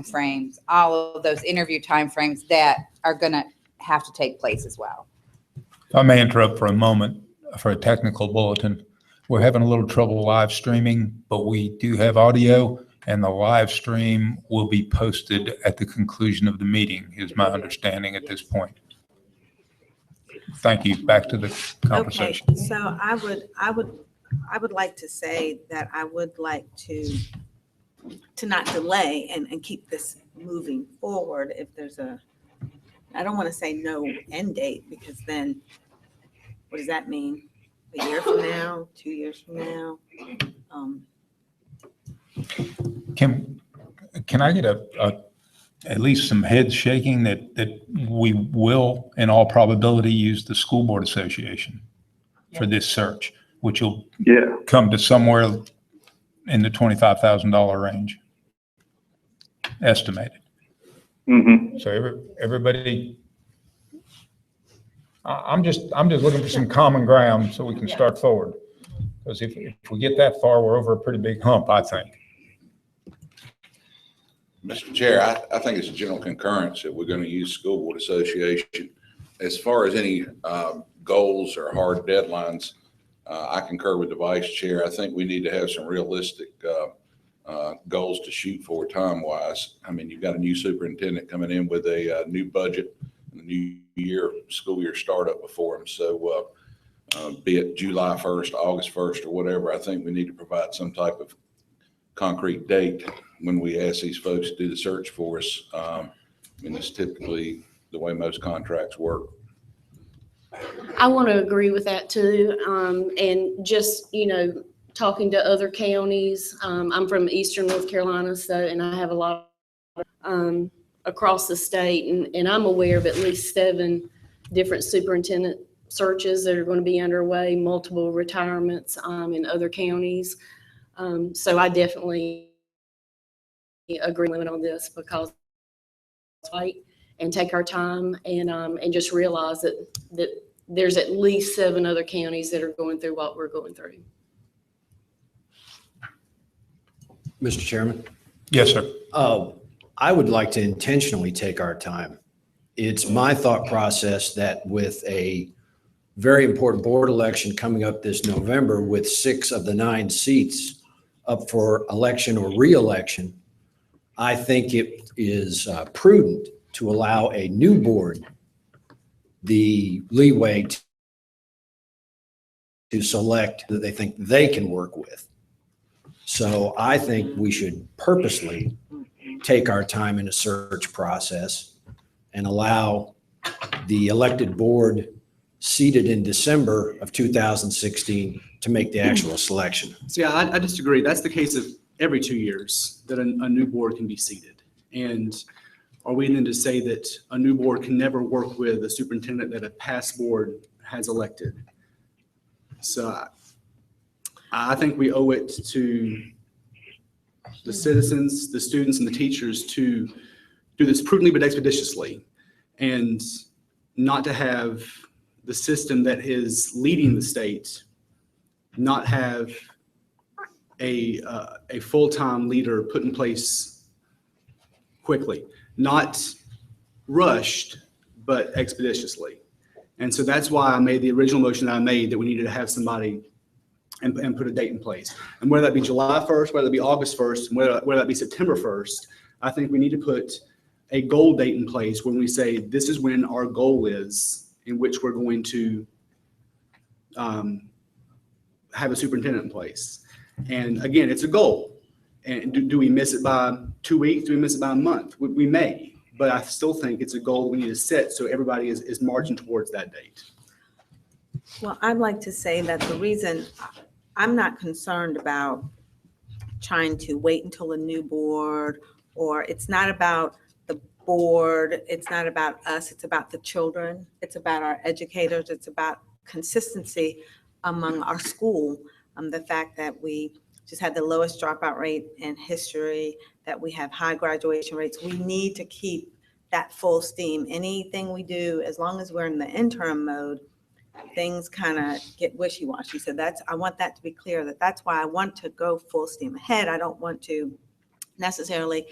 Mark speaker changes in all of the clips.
Speaker 1: frames, all of those interview timeframes that are going to have to take place as well.
Speaker 2: I may interrupt for a moment for a technical bulletin. We're having a little trouble live streaming, but we do have audio, and the live stream will be posted at the conclusion of the meeting, is my understanding at this point. Thank you. Back to the conversation.
Speaker 3: Okay, so I would like to say that I would like to not delay and keep this moving forward. If there's I don't want to say no end date, because then what does that mean? A year from now, 2 years from now?
Speaker 2: Can I get at least some head shaking that we will, in all probability, use the School Board Association for this search, which will come to somewhere in the $25,000 range, estimated.
Speaker 4: Mm-hmm.
Speaker 2: So everybody, I'm just looking for some common ground so we can start forward. Because if we get that far, we're over a pretty big hump, I think.
Speaker 5: Mr. Chair, I think it's a general concurrence that we're going to use School Board Association. As far as any goals or hard deadlines, I concur with the Vice Chair. I think we need to have some realistic goals to shoot for time-wise. I mean, you've got a new superintendent coming in with a new budget and a new school year startup before him. So be it July 1st, August 1st, or whatever, I think we need to provide some type of concrete date when we ask these folks to do the search for us. And it's typically the way most contracts work.
Speaker 6: I want to agree with that too. And just, talking to other counties, I'm from Eastern North Carolina, and I have a lot across the state, and I'm aware of at least 7 different superintendent searches that are going to be underway, multiple retirements in other counties. So I definitely agree on this, because wait and take our time and just realize that there's at least 7 other counties that are going through what we're going through.
Speaker 7: Mr. Chairman?
Speaker 2: Yes, sir.
Speaker 7: I would like to intentionally take our time. It's my thought process that with a very important board election coming up this November, with 6 of the 9 seats up for election or re-election, I think it is prudent to allow a new board the leeway to select that they think they can work with. So I think we should purposely take our time in a search process and allow the elected board seated in December of 2016 to make the actual selection.
Speaker 8: So yeah, I disagree. That's the case of every 2 years that a new board can be seated. And are we then to say that a new board can never work with a superintendent that a past board has elected? So I think we owe it to the citizens, the students, and the teachers to do this prudently but expeditiously, and not to have the system that is leading the state not have a full-time leader put in place quickly, not rushed, but expeditiously. And so that's why I made the original motion that I made, that we needed to have somebody and put a date in place. And whether that be July 1st, whether that be August 1st, and whether that be September 1st, I think we need to put a goal date in place when we say this is when our goal is, in which we're going to have a superintendent in place. And again, it's a goal. And do we miss it by 2 weeks? Do we miss it by a month? We may, but I still think it's a goal we need to set so everybody is marching towards that date.
Speaker 3: Well, I'd like to say that the reason I'm not concerned about trying to wait until a new board, or it's not about the board, it's not about us, it's about the children, it's about our educators, it's about consistency among our school. The fact that we just had the lowest dropout rate in history, that we have high graduation rates. We need to keep that full steam. Anything we do, as long as we're in the interim mode, things kind of get wishy-washy. So I want that to be clear, that's why I want to go full steam ahead. I don't want to necessarily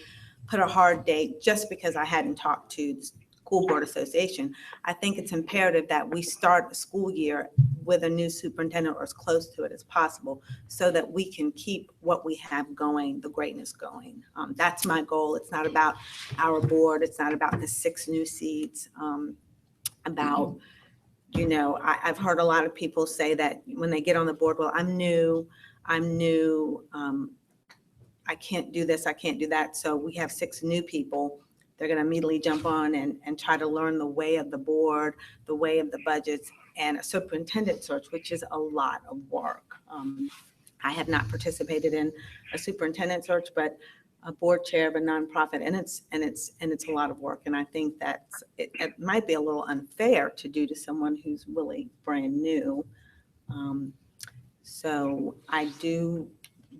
Speaker 3: put a hard date just because I hadn't talked to the School Board Association. I think it's imperative that we start the school year with a new superintendent or as close to it as possible so that we can keep what we have going, the greatness going. That's my goal. It's not about our board. It's not about the 6 new seats. I've heard a lot of people say that when they get on the board, well, I'm new, I can't do this, I can't do that. So we have 6 new people. They're going to immediately jump on and try to learn the way of the board, the way of the budgets, and a superintendent search, which is a lot of work. I have not participated in a superintendent search, but a board chair of a nonprofit, and it's a lot of work. And I think that it might be a little unfair to do to someone who's really brand new. So I do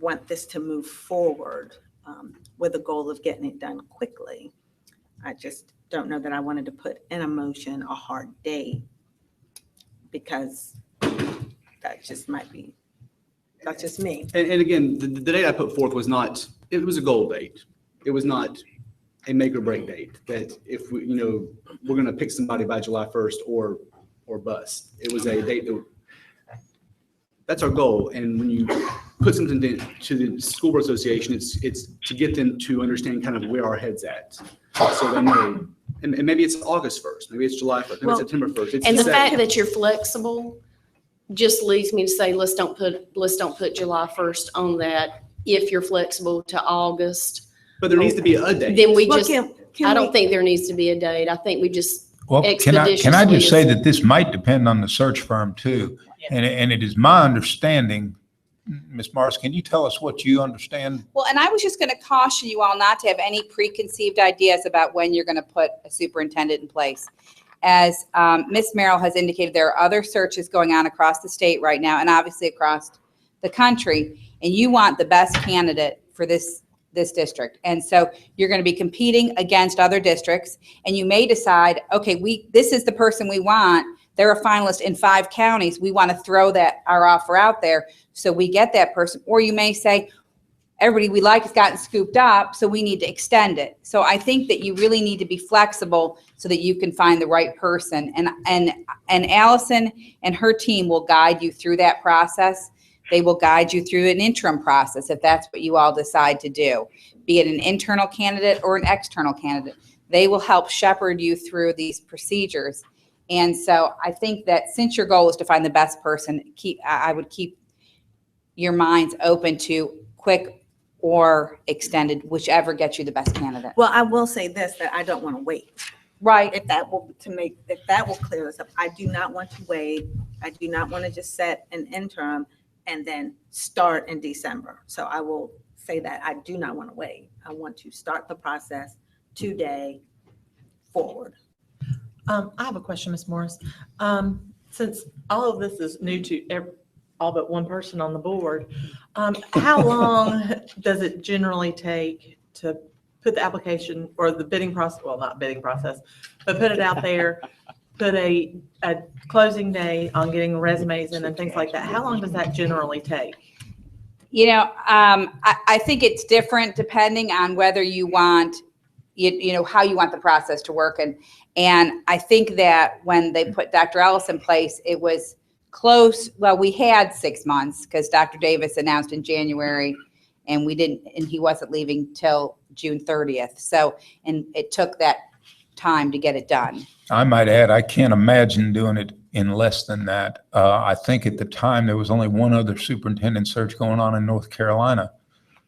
Speaker 3: want this to move forward with the goal of getting it done quickly. I just don't know that I wanted to put in a motion a hard date because that just might be, that's just me.
Speaker 8: And again, the date I put forth was not, it was a goal date. It was not a make or break date that if we, we're going to pick somebody by July 1st or bust. It was a date that's our goal. And when you put something to the School Board Association, it's to get them to understand kind of where our head's at. So they know, and maybe it's August 1st, maybe it's July 1st, maybe it's September 1st.
Speaker 6: And the fact that you're flexible just leads me to say, let's don't put July 1st on that. If you're flexible to August.
Speaker 8: But there needs to be a date.
Speaker 6: Then we
Speaker 3: Well,
Speaker 6: just, I don't think there needs to be a date. I think we just
Speaker 2: Well, can I just say that this might depend on the search firm too? And it is my understanding, Ms. Morris, can you tell us what you understand?
Speaker 1: Well, and I was just going to caution you all not to have any preconceived ideas about when you're going to put a superintendent in place. As Ms. Merrill has indicated, there are other searches going on across the state right now and obviously across the country, and you want the best candidate for this district. And so you're going to be competing against other districts, and you may decide, okay, this is the person we want. They're a finalist in 5 counties. We want to throw our offer out there so we get that person. Or you may say, everybody we like has gotten scooped up, so we need to extend it. So I think that you really need to be flexible so that you can find the right person. And Allison and her team will guide you through that process. They will guide you through an interim process if that's what you all decide to do, be it an internal candidate or an external candidate. They will help shepherd you through these procedures. And so I think that since your goal is to find the best person, I would keep your minds open to quick or extended, whichever gets you the best candidate.
Speaker 3: Well, I will say this, that I don't want to wait.
Speaker 1: Right.
Speaker 3: If that will clear this up. I do not want to wait. I do not want to just set an interim and then start in December. So I will say that I do not want to wait. I want to start the process today forward.
Speaker 4: I have a question, Ms. Morris. Since all of this is new to all but one person on the board, how long does it generally take to put the application or the bidding process, well, not bidding process, but put it out there, put a closing date on getting resumes in and things like that? How long does that generally take?
Speaker 1: I think it's different depending on whether you want, how you want the process to work. And I think that when they put Dr. Ellis in place, it was close. Well, we had 6 months because Dr. Davis announced in January and he wasn't leaving till June 30th. So, and it took that time to get it done.
Speaker 2: I might add, I can't imagine doing it in less than that. I think at the time there was only one other superintendent search going on in North Carolina.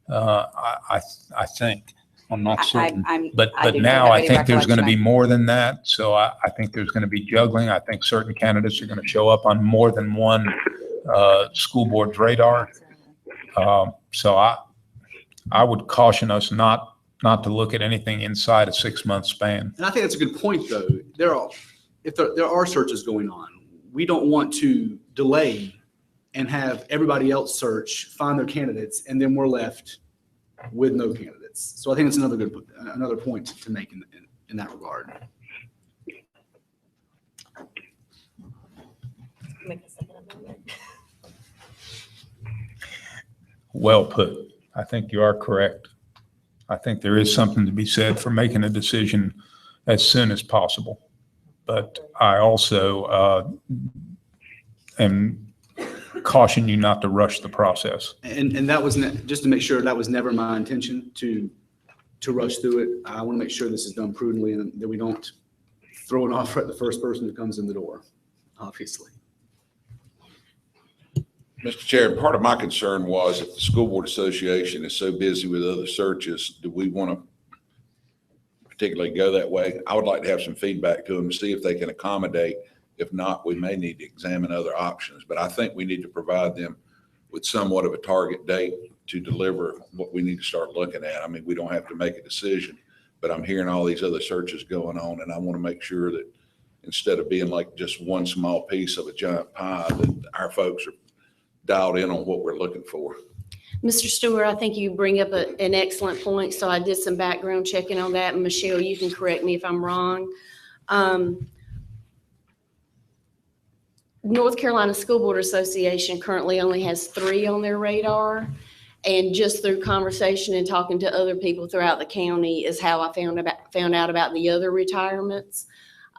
Speaker 2: I think. I'm not certain. But now I think there's going to be more than that. So I think there's going to be juggling. I think certain candidates are going to show up on more than one school board's radar. So I would caution us not to look at anything inside a 6-month span.
Speaker 8: And I think that's a good point, though. If there are searches going on, we don't want to delay and have everybody else search, find their candidates, and then we're left with no candidates. So I think it's another point to make in that regard.
Speaker 2: Well put. I think you are correct. I think there is something to be said for making a decision as soon as possible. But I also am caution you not to rush the process.
Speaker 8: And that was, just to make sure, that was never my intention to rush through it. I want to make sure this is done prudently and that we don't throw an offer at the first person who comes in the door, obviously.
Speaker 5: Mr. Chair, part of my concern was if the School Board Association is so busy with other searches, do we want to particularly go that way? I would like to have some feedback to them to see if they can accommodate. If not, we may need to examine other options, but I think we need to provide them with somewhat of a target date to deliver what we need to start looking at. I mean, we don't have to make a decision, but I'm hearing all these other searches going on, and I want to make sure that instead of being like just one small piece of a giant pie, that our folks are dialed in on what we're looking for.
Speaker 6: Mr. Stewart, I think you bring up an excellent point. So I did some background checking on that. And Michelle, you can correct me if I'm wrong. North Carolina School Board Association currently only has 3 on their radar. And just through conversation and talking to other people throughout the county is how I found out about the other retirements.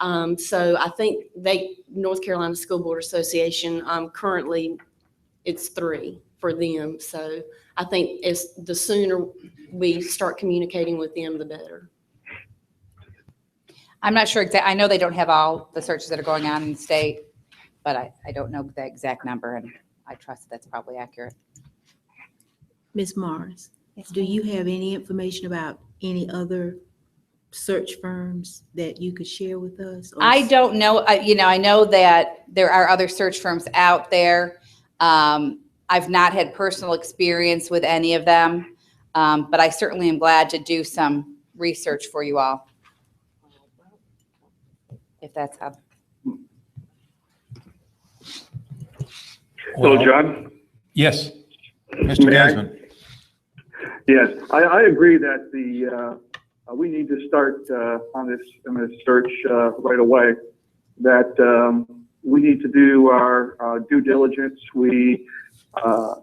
Speaker 6: So I think North Carolina School Board Association, currently it's 3 for them. So I think the sooner we start communicating with them, the better.
Speaker 1: I'm not sure exactly. I know they don't have all the searches that are going on in the state, but I don't know the exact number, and I trust that's probably accurate.
Speaker 3: Ms. Morris, do you have any information about any other search firms that you could share with us? Or
Speaker 1: I don't know. I know that there are other search firms out there. I've not had personal experience with any of them, but I certainly am glad to do some research for you all, if that's how.
Speaker 9: Hello, John.
Speaker 2: Yes, Mr.
Speaker 9: May I?
Speaker 2: Desmond.
Speaker 9: Yes, I agree that we need to start on this search right away. That we need to do our due diligence. We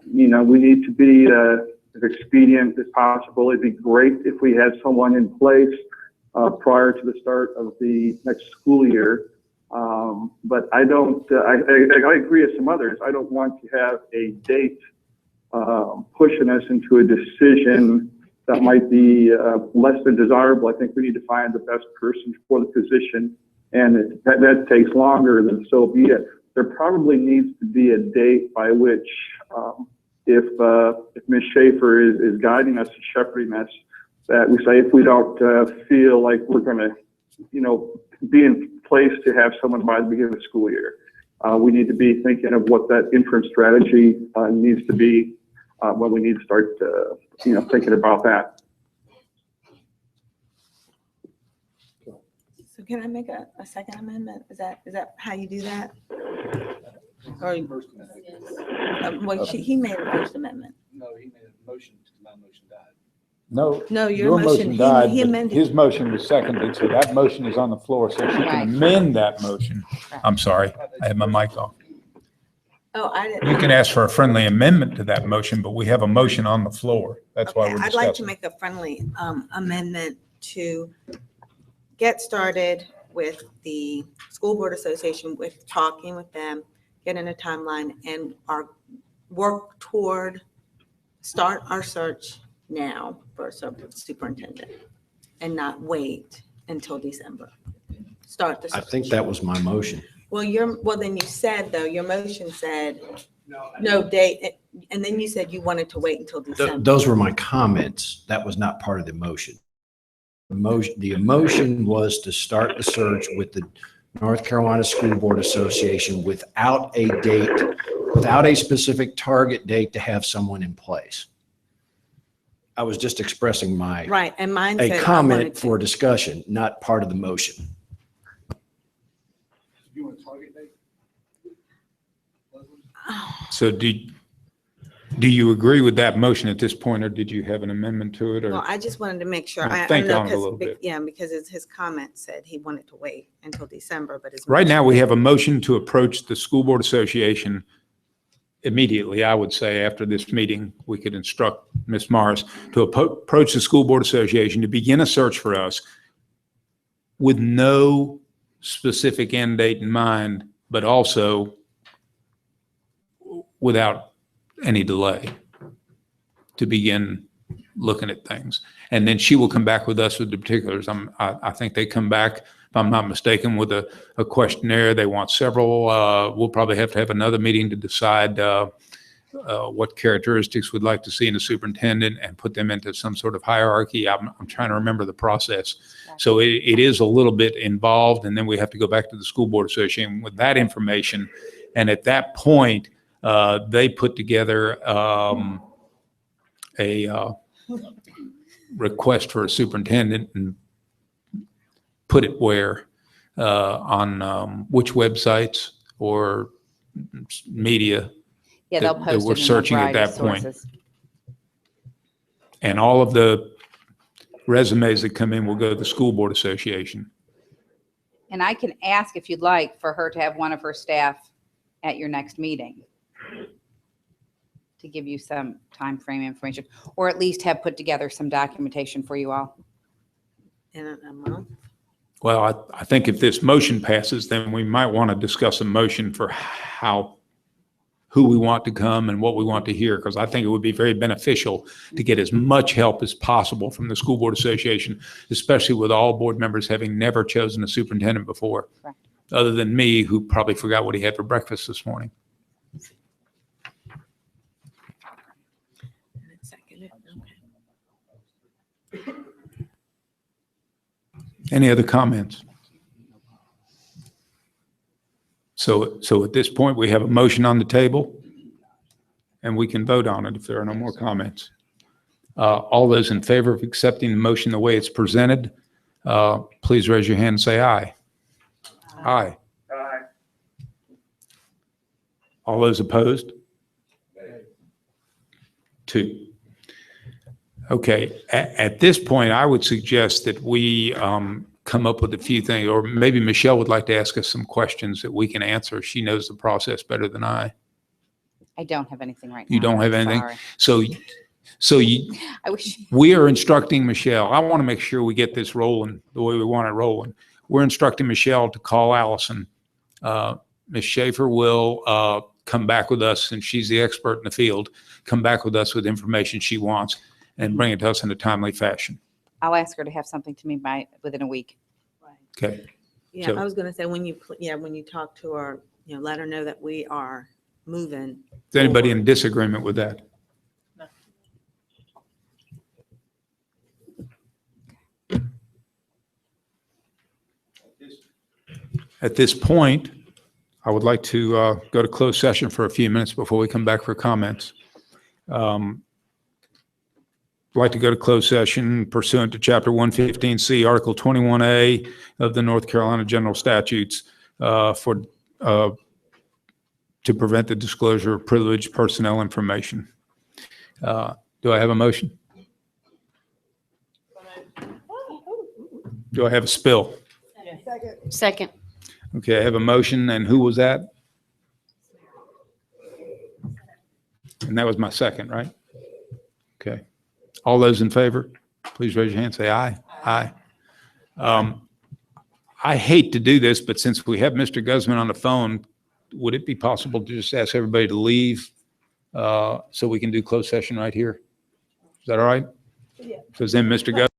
Speaker 9: need to be as expedient as possible. It'd be great if we had someone in place prior to the start of the next school year. But I don't. I agree with some others. I don't want to have a date pushing us into a decision that might be less than desirable. I think we need to find the best person for the position, and if that takes longer, then so be it. There probably needs to be a date by which, if Ms. Schaefer is guiding us and shepherding us, that we say if we don't feel like we're going to, be in place to have someone by the beginning of the school year, we need to be thinking of what that interim strategy needs to be when we need to start, thinking about that.
Speaker 3: So can I make a second amendment? Is that how you do that? Or, well, he made a first amendment.
Speaker 8: No, he made a motion, my motion died.
Speaker 3: No, your motion
Speaker 2: died,
Speaker 3: he
Speaker 2: but
Speaker 3: amended.
Speaker 2: his motion was seconded, so that motion is on the floor, so she
Speaker 1: Right.
Speaker 2: can amend that motion. I'm sorry, I had my mic off.
Speaker 3: Oh, I didn't.
Speaker 2: You can ask for a friendly amendment to that motion, but we have a motion on the floor. That's why
Speaker 3: Okay,
Speaker 2: we're
Speaker 3: I'd like to
Speaker 2: discussing.
Speaker 3: make a friendly amendment to get started with the School Board Association, with talking with them, getting a timeline, and start our search now for a superintendent and not wait until December. Start the
Speaker 7: I
Speaker 3: search.
Speaker 7: think that was my motion.
Speaker 3: Well, then you said, though, your motion said no date, and then you said you wanted to wait until December.
Speaker 7: Those were my comments. That was not part of the motion. The emotion was to start the search with the North Carolina School Board Association without a date, without a specific target date to have someone in place. I was just expressing
Speaker 3: Right, and mine said
Speaker 7: a
Speaker 3: I
Speaker 7: comment
Speaker 3: wanted to.
Speaker 7: for discussion, not part of the motion.
Speaker 8: You want a target date?
Speaker 2: So do you agree with that motion at this point, or did you have an amendment to it?
Speaker 3: Well,
Speaker 2: Or
Speaker 3: I just wanted to make sure.
Speaker 2: Yeah,
Speaker 3: I
Speaker 2: think
Speaker 3: know
Speaker 2: on it a little bit.
Speaker 3: Yeah, because his comment said he wanted to wait until December, but his.
Speaker 2: right now, we have a motion to approach the School Board Association immediately, I would say, after this meeting, we could instruct Ms. Morris to approach the School Board Association to begin a search for us with no specific end date in mind, but also without any delay to begin looking at things. And then she will come back with us with the particulars. I think they come back, if I'm not mistaken, with a questionnaire. They want several. We'll probably have to have another meeting to decide what characteristics we'd like to see in a superintendent and put them into some sort of hierarchy. I'm trying to remember the process. So it is a little bit involved, and then we have to go back to the School Board Association with that information. And at that point, they put together a request for a superintendent and put it where, on which websites or media.
Speaker 1: Yeah, they'll
Speaker 2: that
Speaker 1: post
Speaker 2: we're
Speaker 1: it in a
Speaker 2: searching at
Speaker 1: variety of
Speaker 2: that point.
Speaker 1: sources.
Speaker 2: And all of the resumes that come in will go to the School Board Association.
Speaker 1: And I can ask if you'd like for her to have one of her staff at your next meeting to give you some time frame information, or at least have put together some documentation for you all.
Speaker 3: In a month?
Speaker 2: Well, I think if this motion passes, then we might want to discuss a motion for who we want to come and what we want to hear, because I think it would be very beneficial to get as much help as possible from the School Board Association, especially with all board members having never chosen a superintendent before,
Speaker 1: Correct.
Speaker 2: other than me, who probably forgot what he had for breakfast this morning. Any other comments? So at this point, we have a motion on the table, and we can vote on it if there are no more comments. All those in favor of accepting the motion the way it's presented, please raise your hand and say aye. Aye.
Speaker 9: Aye.
Speaker 2: All those opposed? Two. Okay, at this point, I would suggest that we come up with a few things, or maybe Michelle would like to ask us some questions that we can answer. She knows the process better than I.
Speaker 1: I don't have anything right now.
Speaker 2: You don't have anything?
Speaker 1: Sorry.
Speaker 2: So
Speaker 1: I wish.
Speaker 2: we are instructing Michelle. I want to make sure we get this rolling the way we want it rolling. We're instructing Michelle to call Allison. Ms. Schaefer will come back with us, and she's the expert in the field, come back with us with information she wants and bring it to us in a timely fashion.
Speaker 1: I'll ask her to have something to me within a week.
Speaker 2: Okay.
Speaker 3: Yeah,
Speaker 2: So-
Speaker 3: I was gonna say, when you talk to her, let her know that we are moving.
Speaker 2: Is anybody in disagreement with that? At this point, I would like to go to closed session for a few minutes before we come back for comments. I'd like to go to closed session pursuant to Chapter 115C, Article 21A of the North Carolina General Statutes to prevent the disclosure of privileged personnel information. Do I have a motion? Do I have a spill?
Speaker 6: Second.
Speaker 2: Okay, I have a motion, and who was that? And that was my second, right? Okay. All those in favor, please raise your hand, say aye. Aye. I hate to do this, but since we have Mr. Guzman on the phone, would it be possible to just ask everybody to leave so we can do closed session right here? Is that all right? Yeah. So then Mr. Guzman.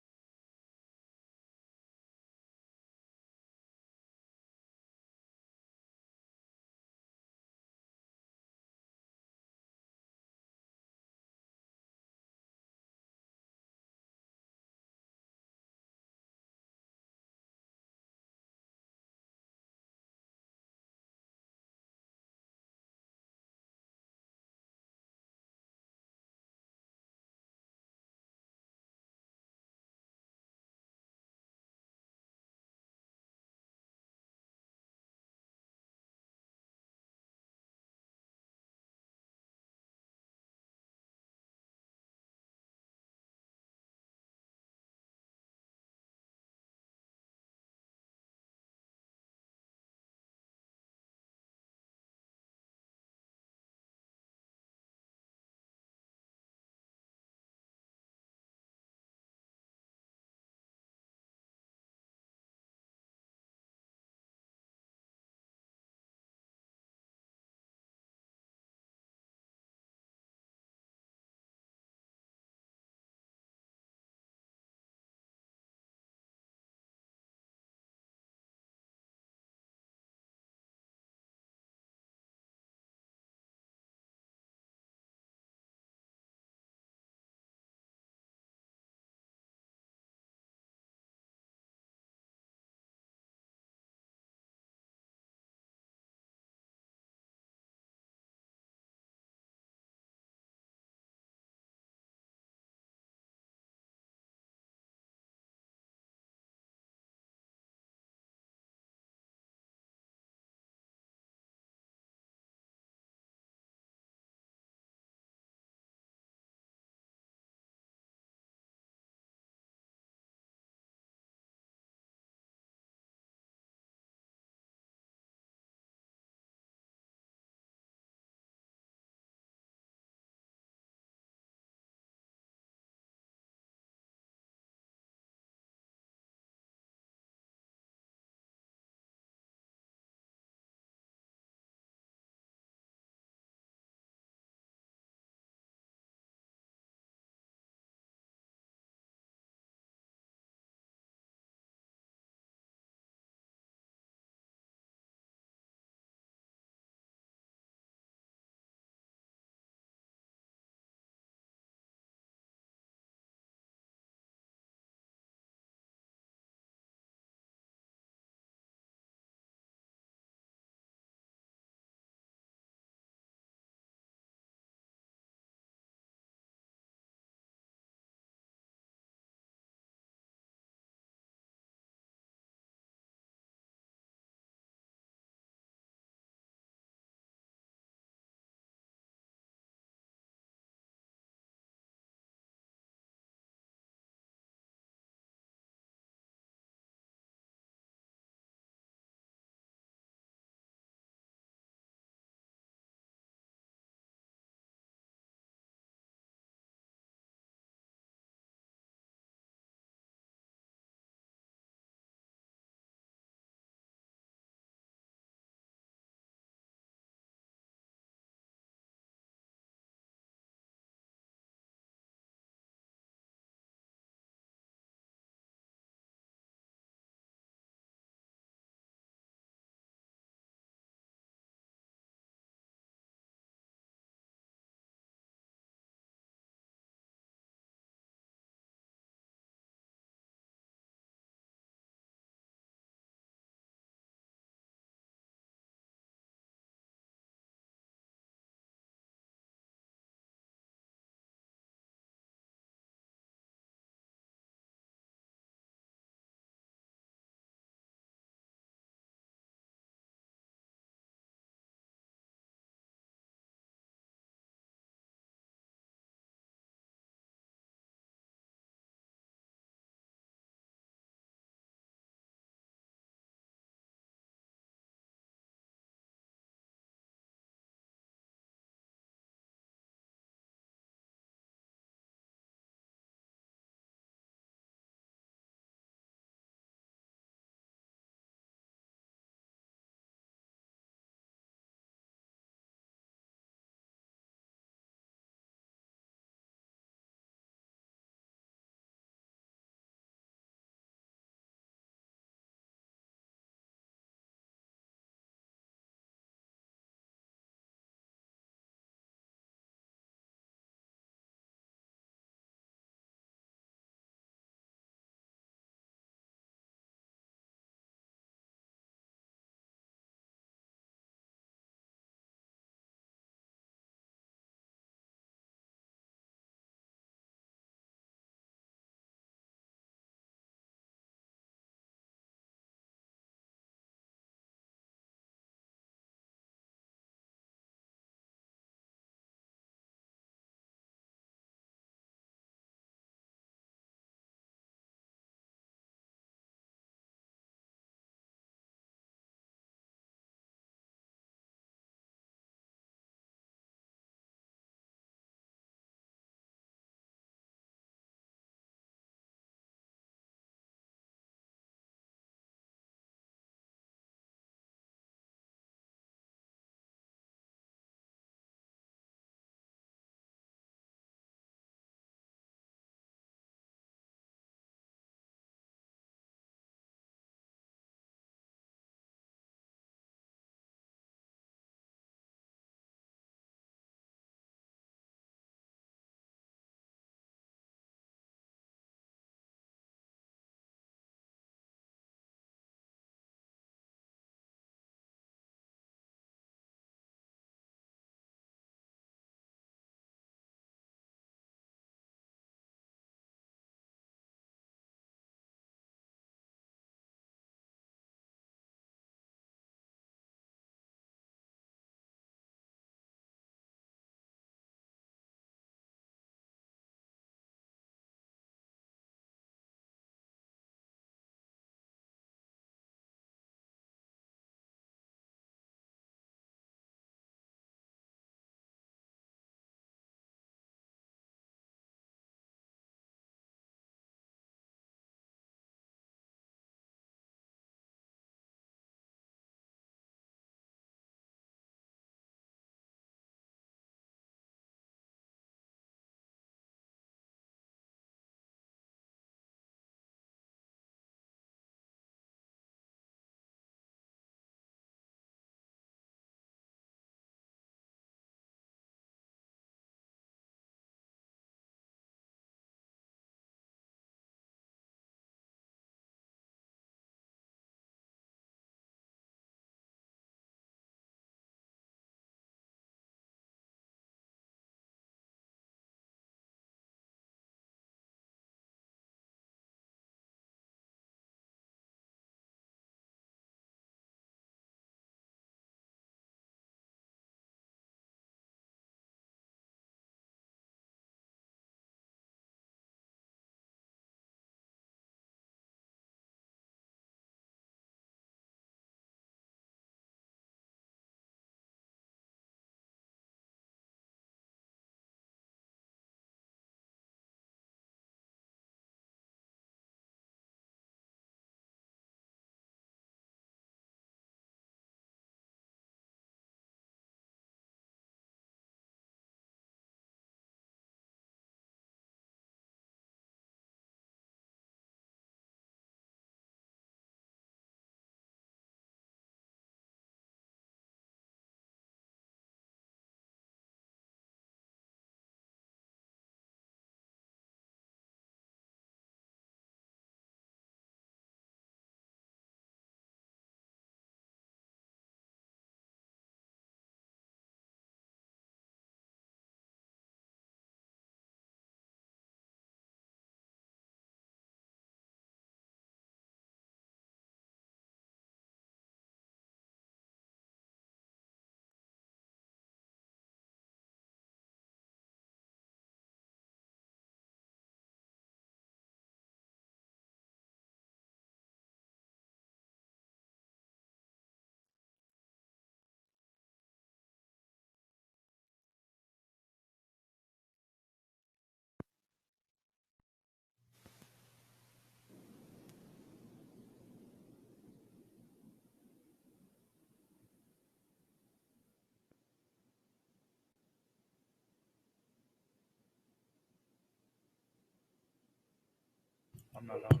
Speaker 2: I'm not on.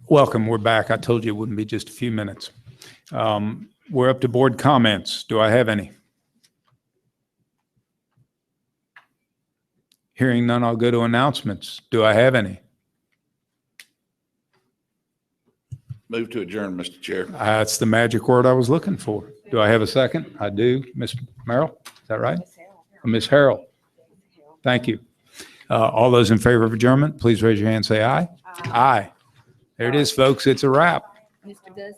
Speaker 2: Welcome, we're back. I told you it wouldn't be just a few minutes. We're up to board comments. Do I have any? Hearing none, I'll go to announcements. Do I have any?
Speaker 5: Move to adjourn, Mr. Chair.
Speaker 2: That's the magic word I was looking for. Do I have a second? I do. Ms. Merrill, is that right? Ms. Harrell. Thank you. All those in favor of adjournment, please raise your hand and say aye. Aye. There it is, folks. It's a wrap.
Speaker 1: Mr. Does